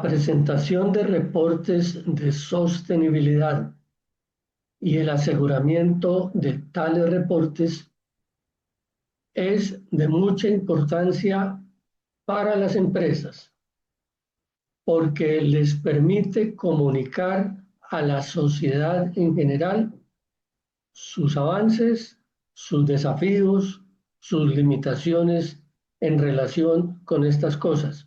presentación de reportes de sostenibilidad y el aseguramiento de tales reportes es de mucha importancia para las empresas porque les permite comunicar a la sociedad en general sus avances, sus desafíos, sus limitaciones en relación con estas cosas,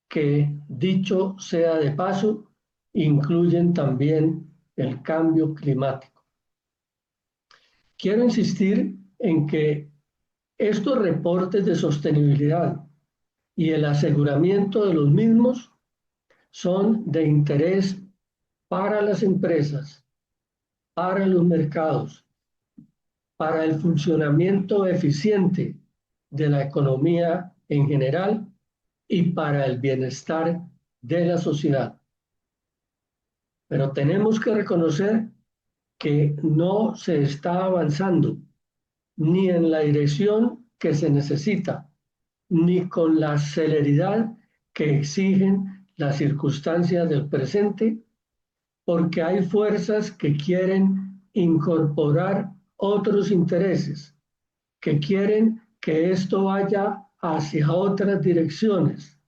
que dicho sea de paso, incluyen también el cambio climático. Quiero insistir en que estos reportes de sostenibilidad y el aseguramiento de los mismos son de interés para las empresas, para los mercados, para el funcionamiento eficiente de la economía en general y para el bienestar de la sociedad. Pero tenemos que reconocer que no se está avanzando ni en la dirección que se necesita, ni con la celeridad que exigen las circunstancias del presente, porque hay fuerzas que quieren incorporar otros intereses, que quieren que esto vaya hacia otras direcciones,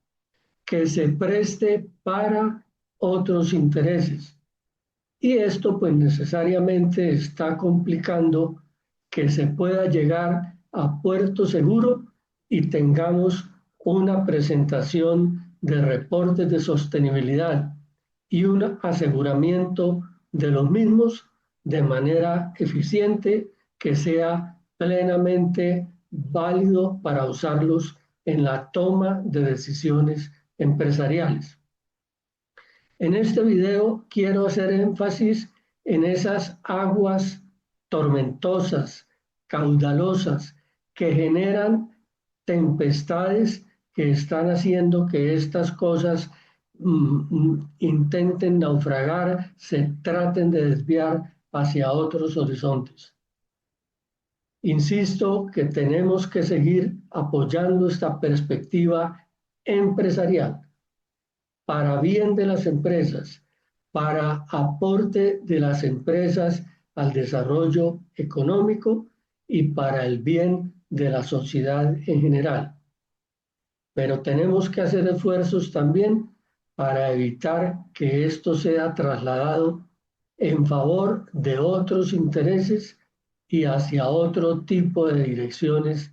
que se preste para otros intereses. Y esto pues necesariamente está complicando que se pueda llegar a puerto seguro y tengamos una presentación de reportes de sostenibilidad y un aseguramiento de los mismos de manera eficiente que sea plenamente válido para usarlos en la toma de decisiones empresariales. En este video quiero hacer énfasis en esas aguas tormentosas, caudalosas, que generan tempestades que están haciendo que estas cosas intenten naufragar, se traten de desviar hacia otros horizontes. Insisto que tenemos que seguir apoyando esta perspectiva empresarial para bien de las empresas, para aporte de las empresas al desarrollo económico y para el bien de la sociedad en general. Pero tenemos que hacer esfuerzos también para evitar que esto sea trasladado en favor de otros intereses y hacia otro tipo de direcciones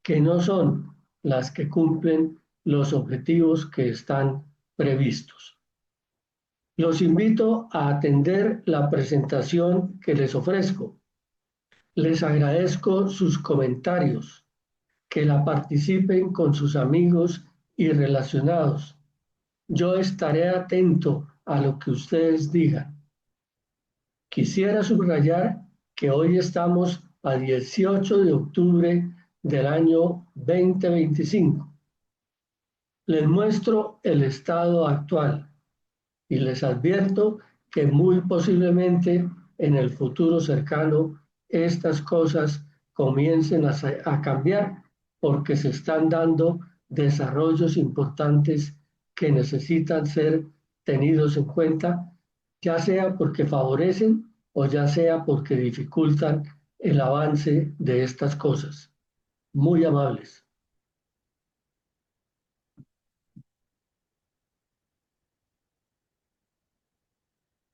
que no son las que cumplen los objetivos que están previstos. Los invito a atender la presentación que les ofrezco. Les agradezco sus comentarios, que la participen con sus amigos y relacionados. Yo estaré atento a lo que ustedes digan. Quisiera subrayar que hoy estamos a 18 de octubre del año 2025. Les muestro el estado actual y les advierto que muy posiblemente en el futuro cercano estas cosas comiencen a cambiar porque se están dando desarrollos importantes que necesitan ser tenidos en cuenta, ya sea porque favorecen o ya sea porque dificultan el avance de estas cosas. Muy amables.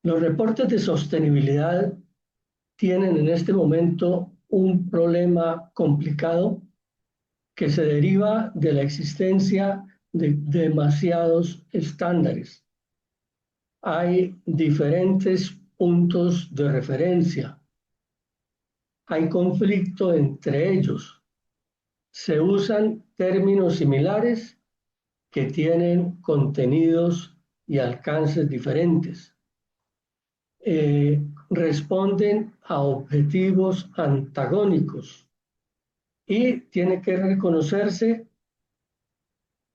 Los reportes de sostenibilidad tienen en este momento un problema complicado que se deriva de la existencia de demasiados estándares. Hay diferentes puntos de referencia. Hay conflicto entre ellos. Se usan términos similares que tienen contenidos y alcances diferentes. Responden a objetivos antagónicos y tiene que reconocerse,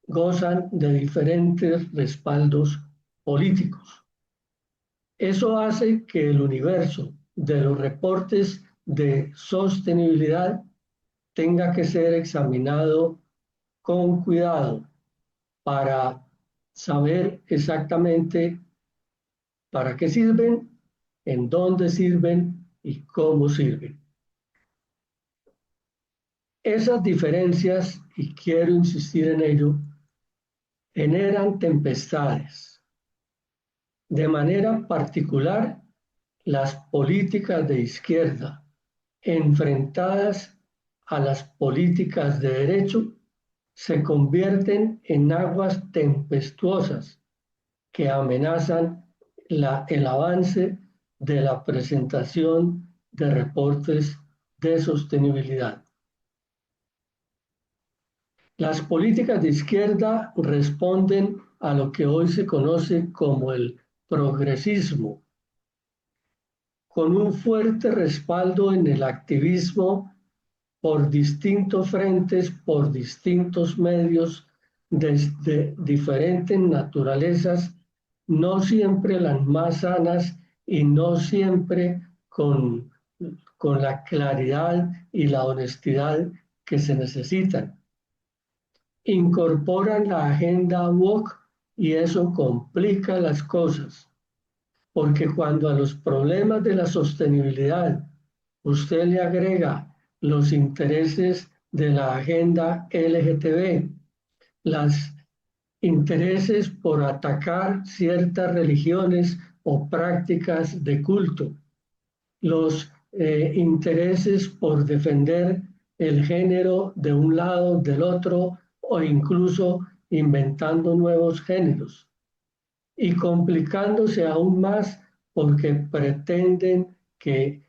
gozan de diferentes respaldos políticos. Eso hace que el universo de los reportes de sostenibilidad tenga que ser examinado con cuidado para saber exactamente para qué sirven, en dónde sirven y cómo sirven. Esas diferencias, y quiero insistir en ello, generan tempestades. De manera particular, las políticas de izquierda enfrentadas a las políticas de derecho se convierten en aguas tempestuosas que amenazan el avance de la presentación de reportes de sostenibilidad. Las políticas de izquierda responden a lo que hoy se conoce como el progresismo, con un fuerte respaldo en el activismo por distintos frentes, por distintos medios, desde diferentes naturalezas, no siempre las más sanas y no siempre con la claridad y la honestidad que se necesitan. Incorporan la agenda woke y eso complica las cosas, porque cuando a los problemas de la sostenibilidad usted le agrega los intereses de la agenda LGTB, los intereses por atacar ciertas religiones o prácticas de culto, los intereses por defender el género de un lado, del otro, o incluso inventando nuevos géneros, y complicándose aún más porque pretenden que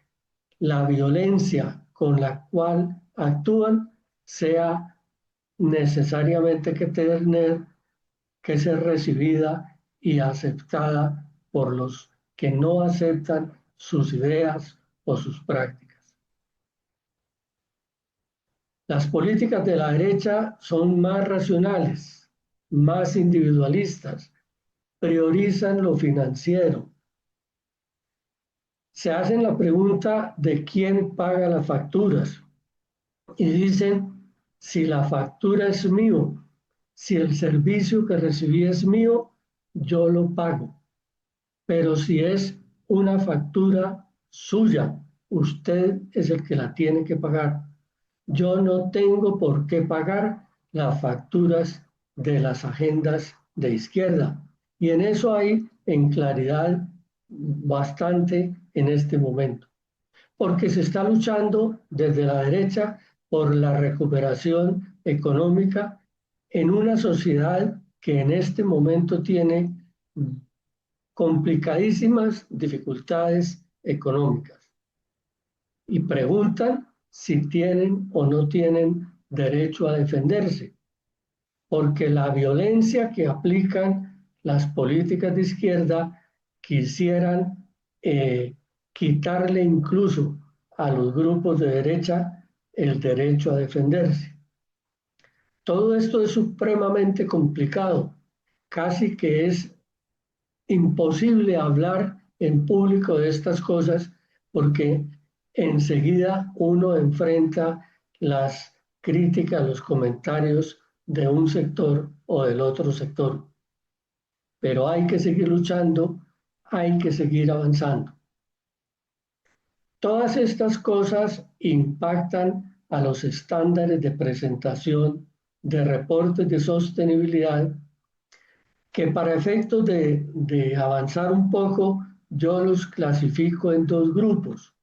la violencia con la cual actúan sea necesariamente que ser recibida y aceptada por los que no aceptan sus ideas o sus prácticas. Las políticas de la derecha son más racionales, más individualistas, priorizan lo financiero. Se hacen la pregunta de quién paga las facturas y dicen, si la factura es mío, si el servicio que recibí es mío, yo lo pago. Pero si es una factura suya, usted es el que la tiene que pagar. Yo no tengo por qué pagar las facturas de las agendas de izquierda. Y en eso hay en claridad bastante en este momento, porque se está luchando desde la derecha por la recuperación económica en una sociedad que en este momento tiene complicadísimas dificultades económicas y preguntan si tienen o no tienen derecho a defenderse, porque la violencia que aplican las políticas de izquierda quisieran quitarle incluso a los grupos de derecha el derecho a defenderse. Todo esto es supremamente complicado, casi que es imposible hablar en público de estas cosas porque enseguida uno enfrenta las críticas, los comentarios de un sector o del otro sector. Pero hay que seguir luchando, hay que seguir avanzando. Todas estas cosas impactan a los estándares de presentación de reportes de sostenibilidad que para efectos de avanzar un poco, yo los clasifico en dos grupos.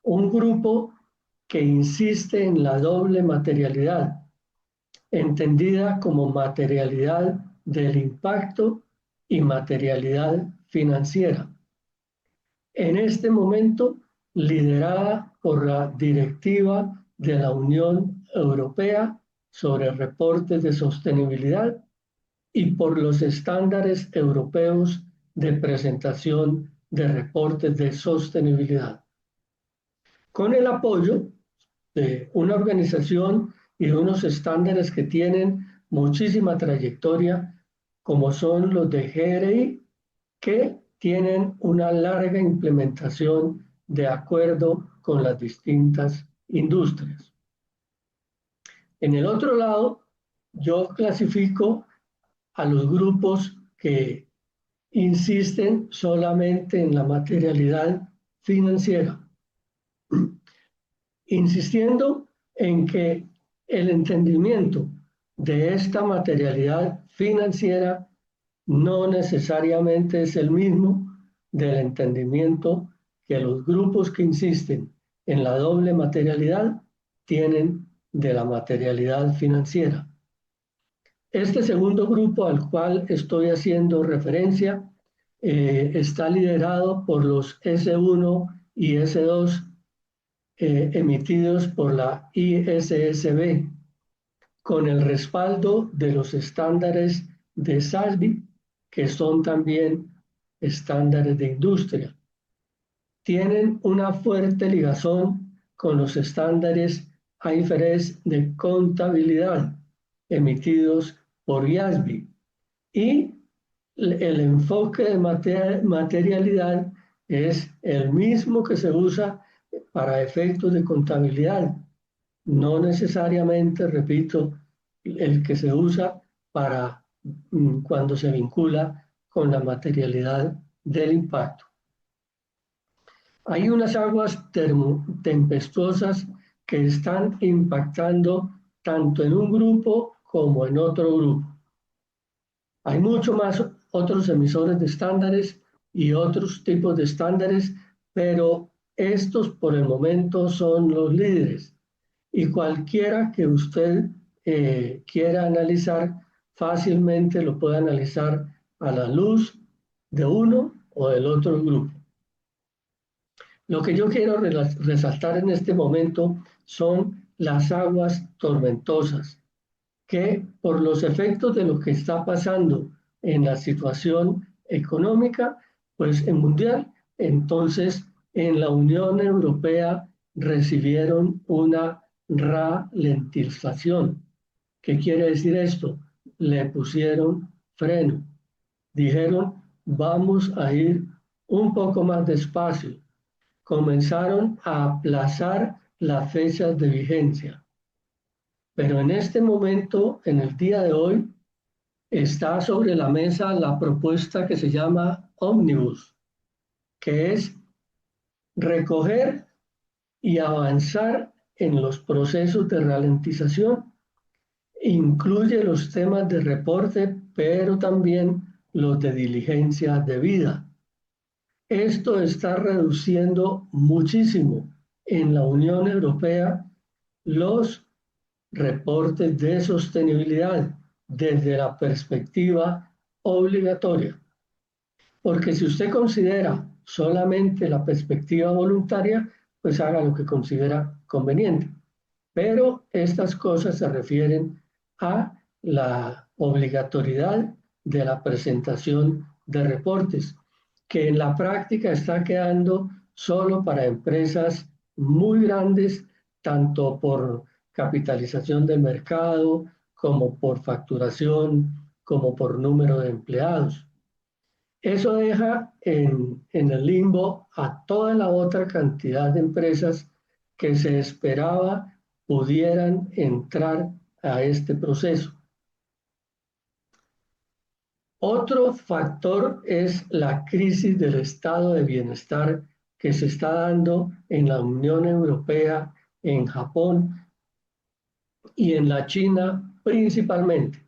Un grupo que insiste en la doble materialidad, entendida como materialidad del impacto y materialidad financiera. En este momento, liderada por la Directiva de la Unión Europea sobre reportes de sostenibilidad y por los estándares europeos de presentación de reportes de sostenibilidad, con el apoyo de una organización y de unos estándares que tienen muchísima trayectoria, como son los de GRI, que tienen una larga implementación de acuerdo con las distintas industrias. En el otro lado, yo clasifico a los grupos que insisten solamente en la materialidad financiera, insistiendo en que el entendimiento de esta materialidad financiera no necesariamente es el mismo del entendimiento que los grupos que insisten en la doble materialidad tienen de la materialidad financiera. Este segundo grupo al cual estoy haciendo referencia está liderado por los S1 y S2 emitidos por la ISSB, con el respaldo de los estándares de SASB, que son también estándares de industria. Tienen una fuerte ligazón con los estándares IFRS de contabilidad emitidos por IASB, y el enfoque de materialidad es el mismo que se usa para efectos de contabilidad, no necesariamente, repito, el que se usa para cuando se vincula con la materialidad del impacto. Hay unas aguas tempestuosas que están impactando tanto en un grupo como en otro grupo. Hay mucho más otros emisores de estándares y otros tipos de estándares, pero estos por el momento son los líderes. Y cualquiera que usted quiera analizar, fácilmente lo puede analizar a la luz de uno o del otro grupo. Lo que yo quiero resaltar en este momento son las aguas tormentosas, que por los efectos de lo que está pasando en la situación económica, pues en mundial, entonces en la Unión Europea recibieron una ralentización. ¿Qué quiere decir esto? Le pusieron freno. Dijeron, vamos a ir un poco más despacio. Comenzaron a aplazar las fechas de vigencia. Pero en este momento, en el día de hoy, está sobre la mesa la propuesta que se llama Omnibus, que es recoger y avanzar en los procesos de ralentización. Incluye los temas de reporte, pero también los de diligencia debida. Esto está reduciendo muchísimo en la Unión Europea los reportes de sostenibilidad desde la perspectiva obligatoria. Porque si usted considera solamente la perspectiva voluntaria, pues haga lo que considera conveniente. Pero estas cosas se refieren a la obligatoriedad de la presentación de reportes, que en la práctica está quedando solo para empresas muy grandes, tanto por capitalización del mercado, como por facturación, como por número de empleados. Eso deja en el limbo a toda la otra cantidad de empresas que se esperaba pudieran entrar a este proceso. Otro factor es la crisis del estado de bienestar que se está dando en la Unión Europea, en Japón y en la China principalmente.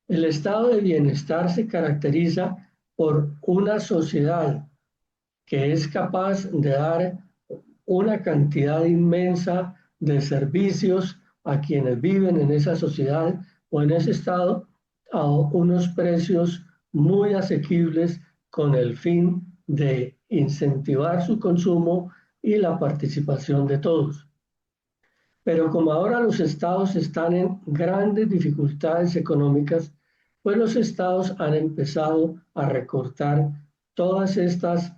El estado de bienestar se caracteriza por una sociedad que es capaz de dar una cantidad inmensa de servicios a quienes viven en esa sociedad o en ese estado a unos precios muy asequibles con el fin de incentivar su consumo y la participación de todos. Pero como ahora los estados están en grandes dificultades económicas, pues los estados han empezado a recortar todas estas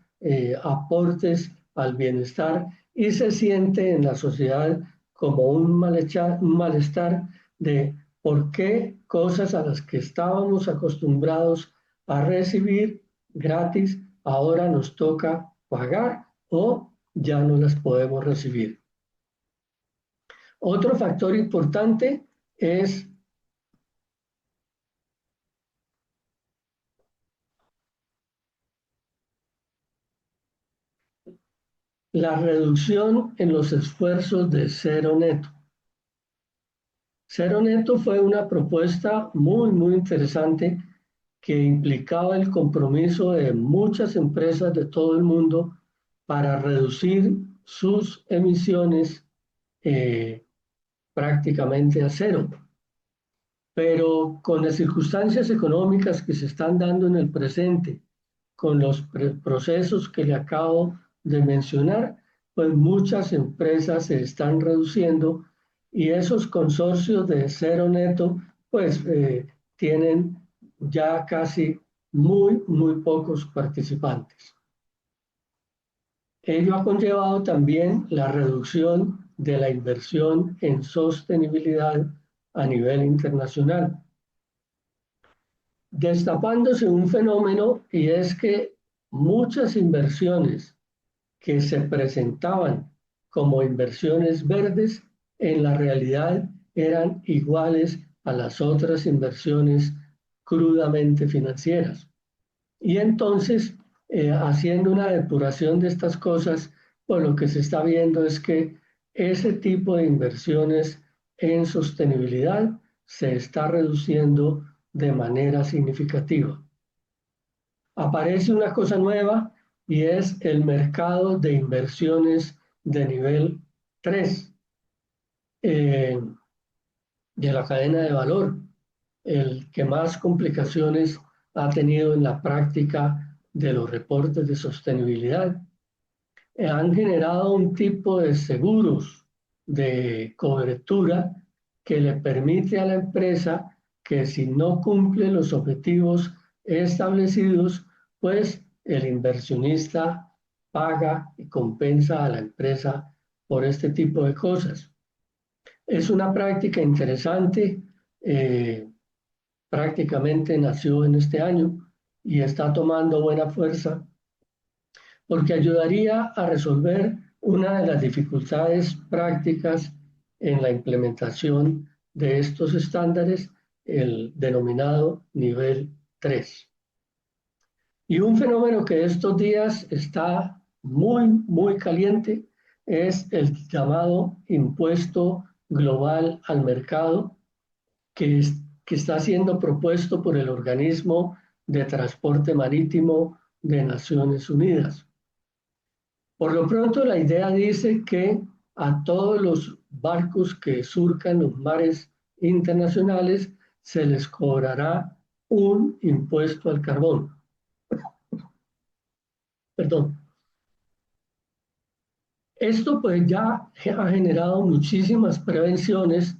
aportes al bienestar y se siente en la sociedad como un malestar de por qué cosas a las que estábamos acostumbrados a recibir gratis ahora nos toca pagar o ya no las podemos recibir. Otro factor importante es la reducción en los esfuerzos de cero neto. Cero neto fue una propuesta muy interesante que implicaba el compromiso de muchas empresas de todo el mundo para reducir sus emisiones prácticamente a cero. Pero con las circunstancias económicas que se están dando en el presente, con los procesos que le acabo de mencionar, pues muchas empresas se están reduciendo y esos consorcios de cero neto, pues tienen ya casi muy pocos participantes. Ello ha conllevado también la reducción de la inversión en sostenibilidad a nivel internacional, destapándose un fenómeno, y es que muchas inversiones que se presentaban como inversiones verdes en la realidad eran iguales a las otras inversiones crudamente financieras. Y entonces, haciendo una depuración de estas cosas, pues lo que se está viendo es que ese tipo de inversiones en sostenibilidad se está reduciendo de manera significativa. Aparece una cosa nueva y es el mercado de inversiones de nivel 3 de la cadena de valor, el que más complicaciones ha tenido en la práctica de los reportes de sostenibilidad. Han generado un tipo de seguros de cobertura que le permite a la empresa que si no cumple los objetivos establecidos, pues el inversionista paga y compensa a la empresa por este tipo de cosas. Es una práctica interesante, prácticamente nació en este año y está tomando buena fuerza porque ayudaría a resolver una de las dificultades prácticas en la implementación de estos estándares, el denominado nivel 3. Y un fenómeno que estos días está muy caliente es el llamado impuesto global al mercado, que está siendo propuesto por el Organismo de Transporte Marítimo de Naciones Unidas. Por lo pronto, la idea dice que a todos los barcos que surcan los mares internacionales se les cobrará un impuesto al carbón. Perdón. Esto pues ya ha generado muchísimas prevenciones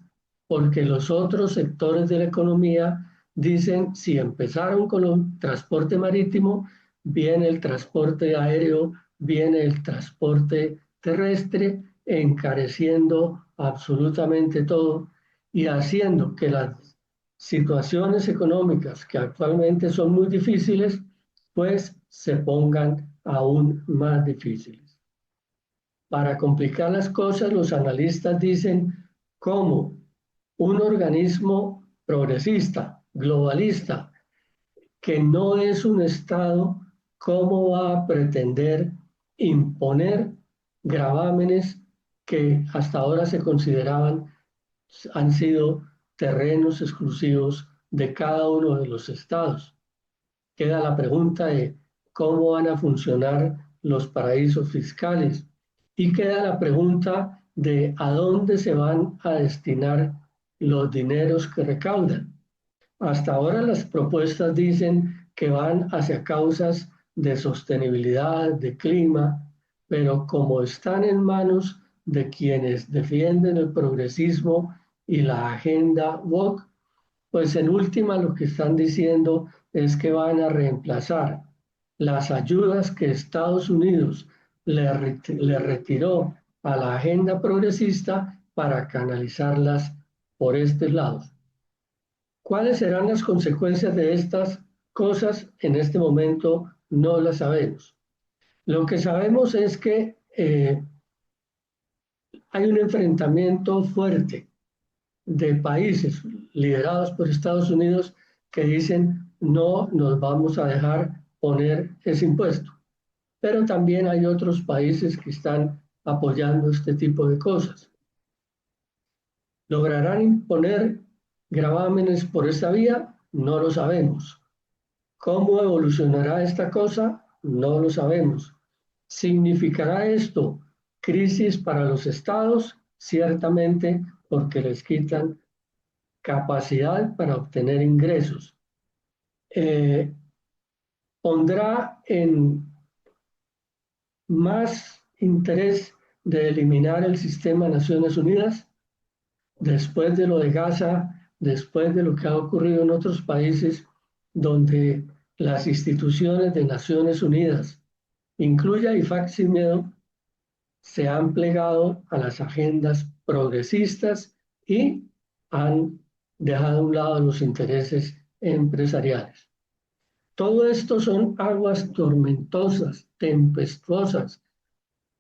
porque los otros sectores de la economía dicen si empezaron con el transporte marítimo, viene el transporte aéreo, viene el transporte terrestre, encareciendo absolutamente todo y haciendo que las situaciones económicas que actualmente son muy difíciles, pues se pongan aún más difíciles. Para complicar las cosas, los analistas dicen cómo un organismo progresista, globalista, que no es un Estado, cómo va a pretender imponer gravámenes que hasta ahora se consideraban han sido terrenos exclusivos de cada uno de los estados. Queda la pregunta de cómo van a funcionar los paraísos fiscales y queda la pregunta de a dónde se van a destinar los dineros que recaudan. Hasta ahora las propuestas dicen que van hacia causas de sostenibilidad, de clima, pero como están en manos de quienes defienden el progresismo y la agenda woke, pues en última lo que están diciendo es que van a reemplazar las ayudas que Estados Unidos le retiró a la agenda progresista para canalizarlas por estos lados. ¿Cuáles serán las consecuencias de estas cosas? En este momento no las sabemos. Lo que sabemos es que hay un enfrentamiento fuerte de países liderados por Estados Unidos que dicen no nos vamos a dejar poner ese impuesto. pero también hay otros países que están apoyando este tipo de cosas. ¿Lograrán imponer gravámenes por esta vía? No lo sabemos. ¿Cómo evolucionará esta cosa? No lo sabemos. ¿Significará esto crisis para los estados? Ciertamente, porque les quitan capacidad para obtener ingresos. Pondrá en más interés de eliminar el sistema de Naciones Unidas después de lo de Gaza, después de lo que ha ocurrido en otros países donde las instituciones de Naciones Unidas, incluya IFAC sin miedo, se han plegado a las agendas progresistas y han dejado a un lado los intereses empresariales. Todo esto son aguas tormentosas, tempestuosas,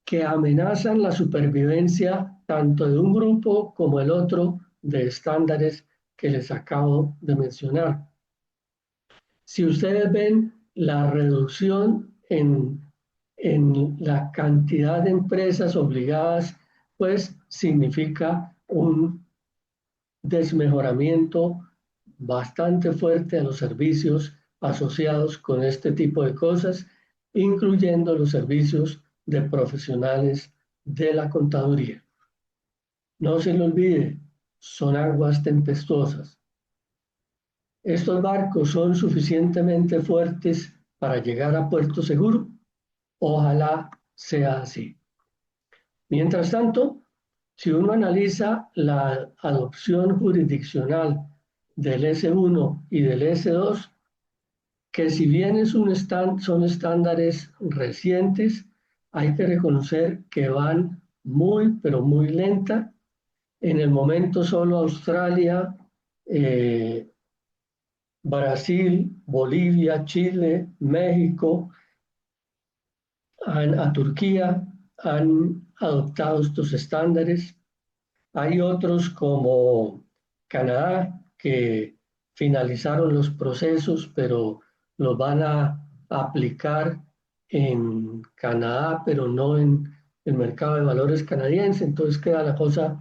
que amenazan la supervivencia tanto de un grupo como el otro de estándares que les acabo de mencionar. Si ustedes ven la reducción en la cantidad de empresas obligadas, pues significa un desmejoramiento bastante fuerte a los servicios asociados con este tipo de cosas, incluyendo los servicios de profesionales de la contaduría. No se le olvide, son aguas tempestuosas. ¿Estos barcos son suficientemente fuertes para llegar a puerto seguro? Ojalá sea así. Mientras tanto, si uno analiza la adopción jurisdiccional del S1 y del S2, que si bien son estándares recientes, hay que reconocer que van muy, pero muy lenta. En el momento solo Australia, eh, Brasil, Bolivia, Chile, México, a Turquía han adoptado estos estándares. Hay otros como Canadá que finalizaron los procesos, pero los van a aplicar en Canadá, pero no en el mercado de valores canadiense. Entonces queda la cosa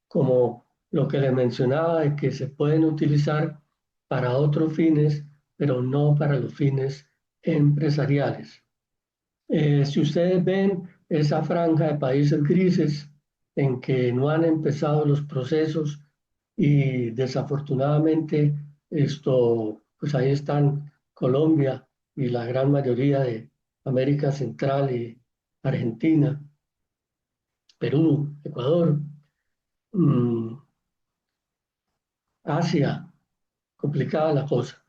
como lo que le mencionaba, de que se pueden utilizar para otros fines, pero no para los fines empresariales. Si ustedes ven esa franja de países grises en que no han empezado los procesos y desafortunadamente pues ahí están Colombia y la gran mayoría de América Central y Argentina, Perú, Ecuador, mm, Asia, complicada la cosa.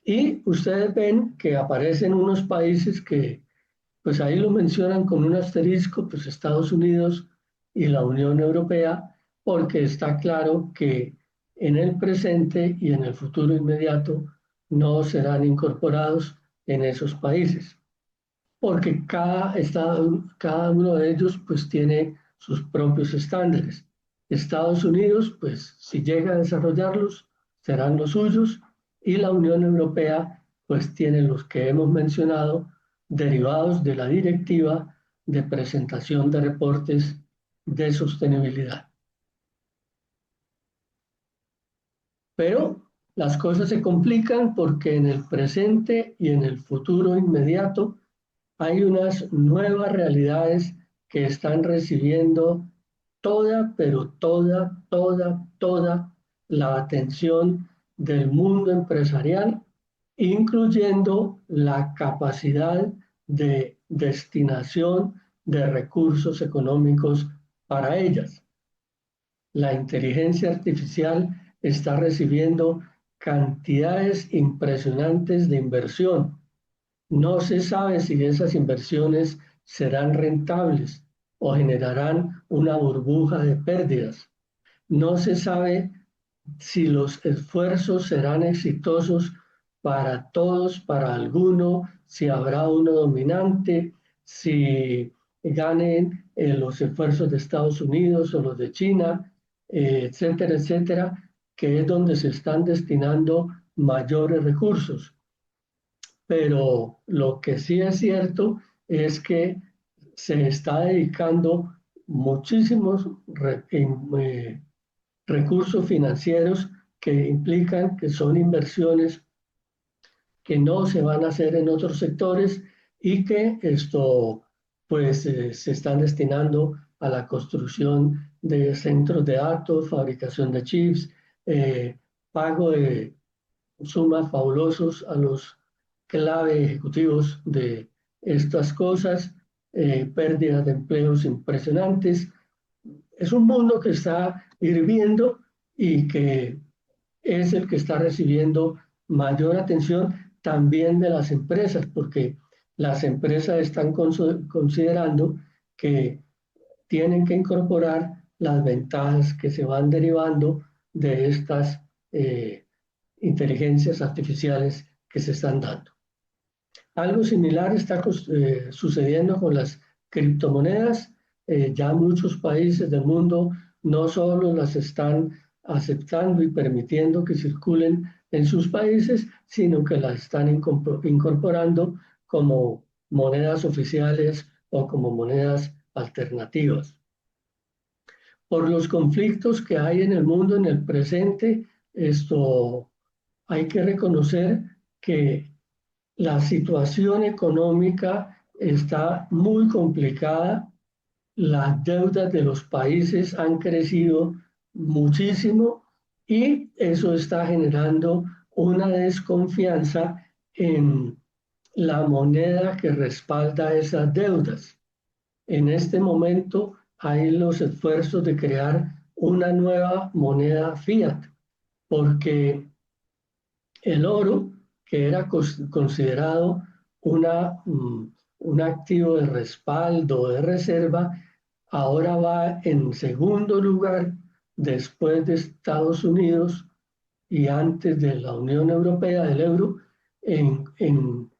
Y ustedes ven que aparecen unos países que pues ahí lo mencionan con un asterisco, pues Estados Unidos y la Unión Europea, porque está claro que en el presente y en el futuro inmediato no serán incorporados en esos países, porque cada estado, cada uno de ellos pues tiene sus propios estándares. Estados Unidos, pues si llega a desarrollarlos, serán los suyos, y la Unión Europea pues tiene los que hemos mencionado derivados de la directiva de presentación de reportes de sostenibilidad. Pero las cosas se complican porque en el presente y en el futuro inmediato hay unas nuevas realidades que están recibiendo toda, pero toda la atención del mundo empresarial, incluyendo la capacidad de destinación de recursos económicos para ellas. La inteligencia artificial está recibiendo cantidades impresionantes de inversión. No se sabe si esas inversiones serán rentables o generarán una burbuja de pérdidas. No se sabe si los esfuerzos serán exitosos para todos, para alguno, si habrá uno dominante, si ganen los esfuerzos de Estados Unidos o los de China, etcétera, etcétera, que es donde se están destinando mayores recursos. Pero lo que sí es cierto es que se está dedicando muchísimos recursos financieros que implican que son inversiones que no se van a hacer en otros sectores y que esto pues se están destinando a la construcción de centros de datos, fabricación de chips, pago de sumas fabulosos a los clave ejecutivos de estas cosas, pérdidas de empleos impresionantes. Es un mundo que está hirviendo y que es el que está recibiendo mayor atención también de las empresas, porque las empresas están considerando que tienen que incorporar las ventajas que se van derivando de estas inteligencias artificiales que se están dando. Algo similar está sucediendo con las criptomonedas. Ya muchos países del mundo no solo las están aceptando y permitiendo que circulen en sus países, sino que las están incorporando como monedas oficiales o como monedas alternativas. Por los conflictos que hay en el mundo en el presente, esto hay que reconocer que la situación económica está muy complicada, las deudas de los países han crecido muchísimo y eso está generando una desconfianza en la moneda que respalda esas deudas. En este momento hay los esfuerzos de crear una nueva moneda fiat, porque el oro, que era considerado un activo de respaldo, de reserva, ahora va en segundo lugar después de Estados Unidos y antes de la Unión Europea, del euro, en, en,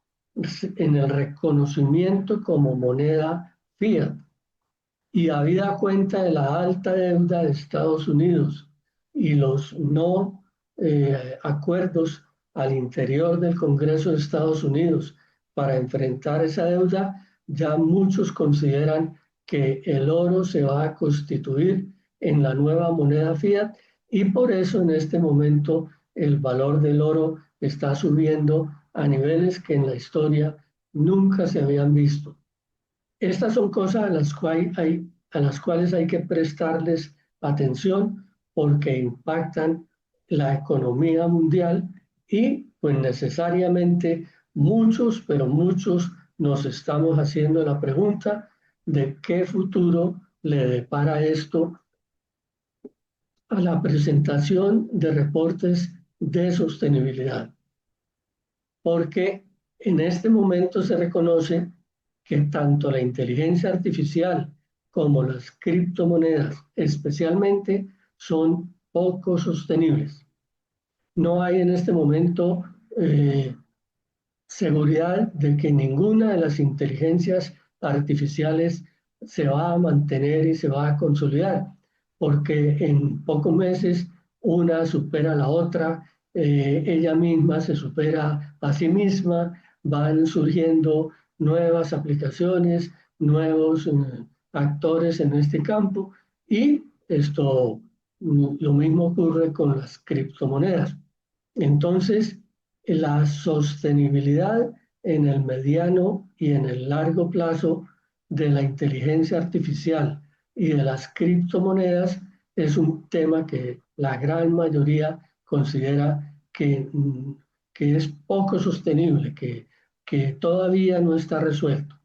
en el reconocimiento como moneda fiat. Y habida cuenta de la alta deuda de Estados Unidos y los no acuerdos al interior del Congreso de Estados Unidos para enfrentar esa deuda, ya muchos consideran que el oro se va a constituir en la nueva moneda fiat y por eso en este momento el valor del oro está subiendo a niveles que en la historia nunca se habían visto. Estas son cosas a las cuales hay que prestarles atención porque impactan la economía mundial y pues necesariamente muchos, pero muchos nos estamos haciendo la pregunta de qué futuro le depara esto a la presentación de reportes de sostenibilidad. Porque en este momento se reconoce que tanto la inteligencia artificial como las criptomonedas especialmente son poco sostenibles. No hay en este momento seguridad de que ninguna de las inteligencias artificiales se va a mantener y se va a consolidar, porque en pocos meses una supera a la otra, ella misma se supera a sí misma, van surgiendo nuevas aplicaciones, nuevos actores en este campo y esto lo mismo ocurre con las criptomonedas. Entonces, la sostenibilidad en el mediano y en el largo plazo de la inteligencia artificial y de las criptomonedas es un tema que la gran mayoría considera que es poco sostenible, que todavía no está resuelto.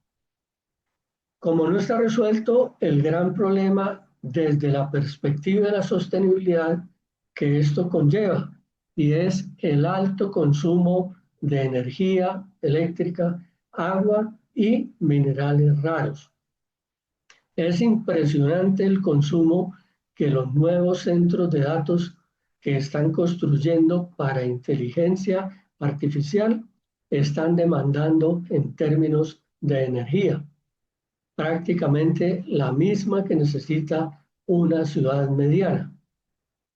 Como no está resuelto, el gran problema desde la perspectiva de la sostenibilidad que esto conlleva, y es el alto consumo de energía eléctrica, agua y minerales raros. Es impresionante el consumo que los nuevos centros de datos que están construyendo para inteligencia artificial están demandando en términos de energía, prácticamente la misma que necesita una ciudad mediana.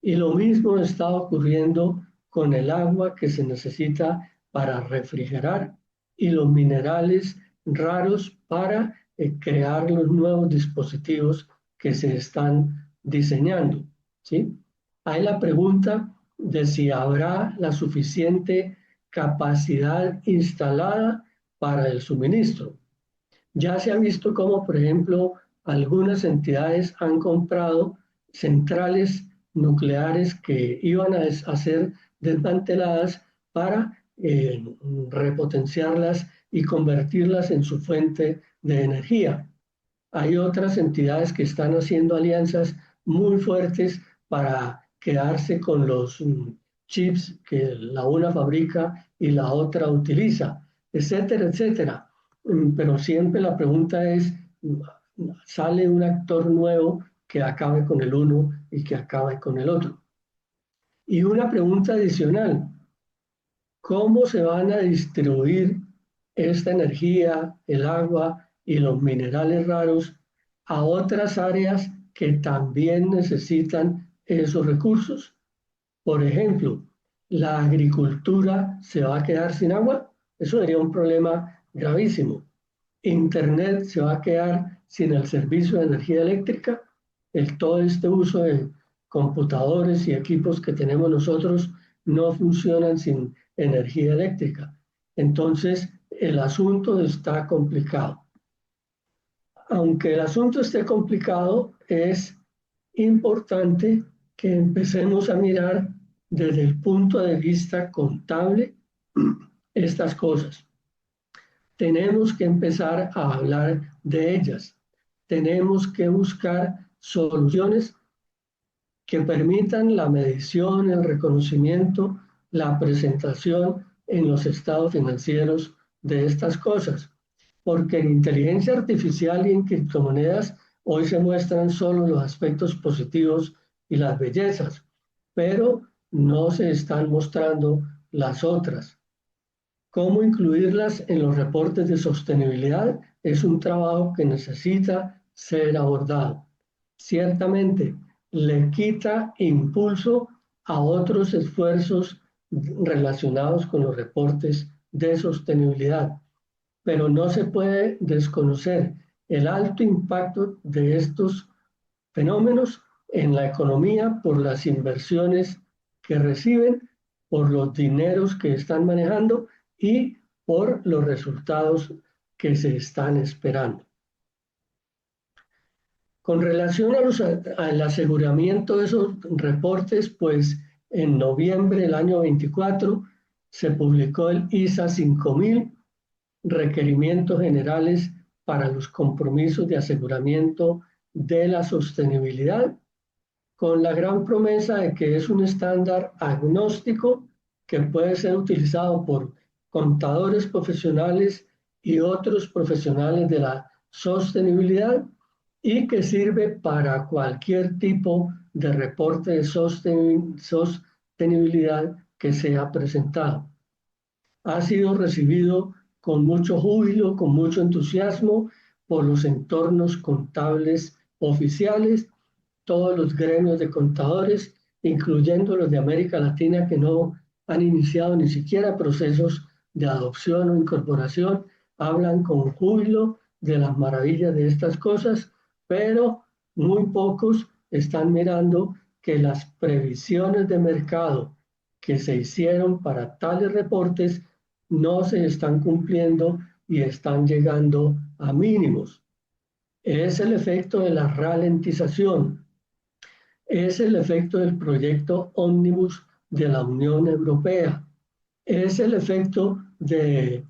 Y lo mismo está ocurriendo con el agua que se necesita para refrigerar y los minerales raros para crear los nuevos dispositivos que se están diseñando, ¿sí? Hay la pregunta de si habrá la suficiente capacidad instalada para el suministro. Ya se ha visto cómo, por ejemplo, algunas entidades han comprado centrales nucleares que iban a ser desmanteladas para repotenciarlas y convertirlas en su fuente de energía. Hay otras entidades que están haciendo alianzas muy fuertes para quedarse con los chips que la una fabrica y la otra utiliza, etcétera, etcétera. Pero siempre la pregunta es, ¿sale un actor nuevo que acabe con el uno y que acabe con el otro? Y una pregunta adicional, ¿cómo se van a distribuir esta energía, el agua y los minerales raros a otras áreas que también necesitan esos recursos? Por ejemplo, ¿la agricultura se va a quedar sin agua? Eso sería un problema gravísimo. Internet se va a quedar sin el servicio de energía eléctrica. Todo este uso de computadores y equipos que tenemos nosotros no funcionan sin energía eléctrica. Entonces, el asunto está complicado. Aunque el asunto esté complicado, es importante que empecemos a mirar desde el punto de vista contable estas cosas. Tenemos que empezar a hablar de ellas. Tenemos que buscar soluciones que permitan la medición, el reconocimiento, la presentación en los estados financieros de estas cosas. Porque en inteligencia artificial y en criptomonedas hoy se muestran solo los aspectos positivos y las bellezas, pero no se están mostrando las otras. Cómo incluirlas en los reportes de sostenibilidad es un trabajo que necesita ser abordado. Ciertamente, le quita impulso a otros esfuerzos relacionados con los reportes de sostenibilidad, pero no se puede desconocer el alto impacto de estos fenómenos en la economía por las inversiones que reciben, por los dineros que están manejando y por los resultados que se están esperando. Con relación al aseguramiento de esos reportes, pues en noviembre del año 24 se publicó el ISA 5000, requerimientos generales para los compromisos de aseguramiento de la sostenibilidad, con la gran promesa de que es un estándar agnóstico que puede ser utilizado por contadores profesionales y otros profesionales de la sostenibilidad y que sirve para cualquier tipo de reporte de sostenibilidad que sea presentado. Ha sido recibido con mucho júbilo, con mucho entusiasmo por los entornos contables oficiales, todos los gremios de contadores, incluyendo los de América Latina que no han iniciado ni siquiera procesos de adopción o incorporación, hablan con júbilo de las maravillas de estas cosas, pero muy pocos están mirando que las previsiones de mercado que se hicieron para tales reportes no se están cumpliendo y están llegando a mínimos. Es el efecto de la ralentización, es el efecto del proyecto Omnibus de la Unión Europea, es el efecto de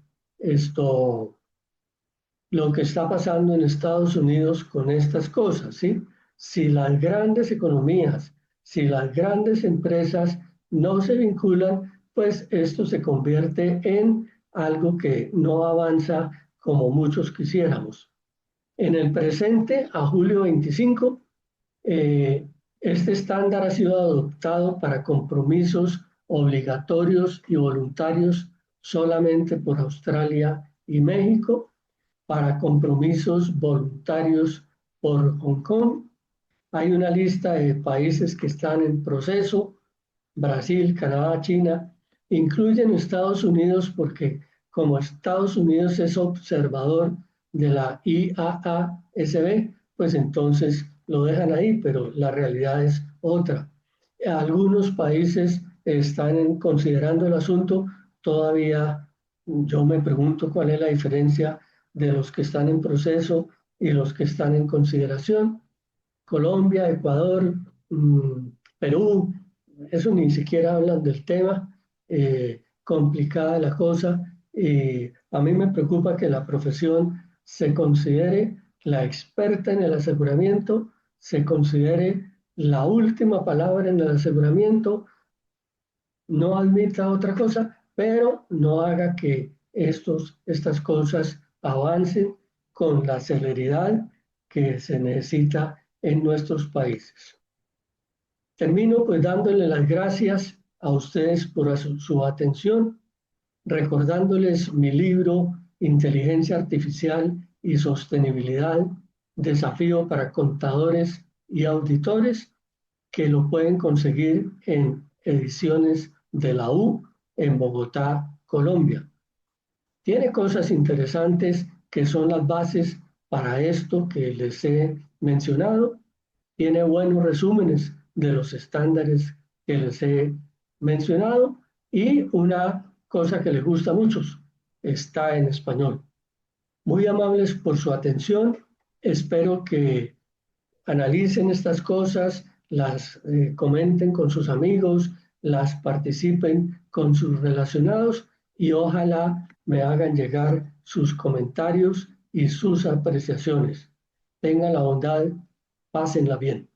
lo que está pasando en Estados Unidos con estas cosas, ¿sí? Si las grandes economías, si las grandes empresas no se vinculan, pues esto se convierte en algo que no avanza como muchos quisiéramos. En el presente, a julio 25, este estándar ha sido adoptado para compromisos obligatorios y voluntarios solamente por Australia y México, para compromisos voluntarios por Hong Kong. Hay una lista de países que están en proceso: Brasil, Canadá, China, incluyen Estados Unidos porque como Estados Unidos es observador de la IAASB, pues entonces lo dejan ahí, pero la realidad es otra. Algunos países están considerando el asunto, todavía yo me pregunto cuál es la diferencia de los que están en proceso y los que están en consideración. Colombia, Ecuador, Perú, eso ni siquiera hablan del tema, complicada la cosa. A mí me preocupa que la profesión se considere la experta en el aseguramiento, se considere la última palabra en el aseguramiento, no admita otra cosa, pero no haga que estas cosas avancen con la celeridad que se necesita en nuestros países. Termino pues dándole las gracias a ustedes por su atención, recordándoles mi libro Inteligencia Artificial y Sostenibilidad, desafío para contadores y auditores, que lo pueden conseguir en ediciones de la U en Bogotá, Colombia. Tiene cosas interesantes que son las bases para esto que les he mencionado. Tiene buenos resúmenes de los estándares que les he mencionado y una cosa que les gusta a muchos, está en español. Muy amables por su atención. Espero que analicen estas cosas, las comenten con sus amigos, las participen con sus relacionados y ojalá me hagan llegar sus comentarios y sus apreciaciones. Tengan la bondad, pásenla bien.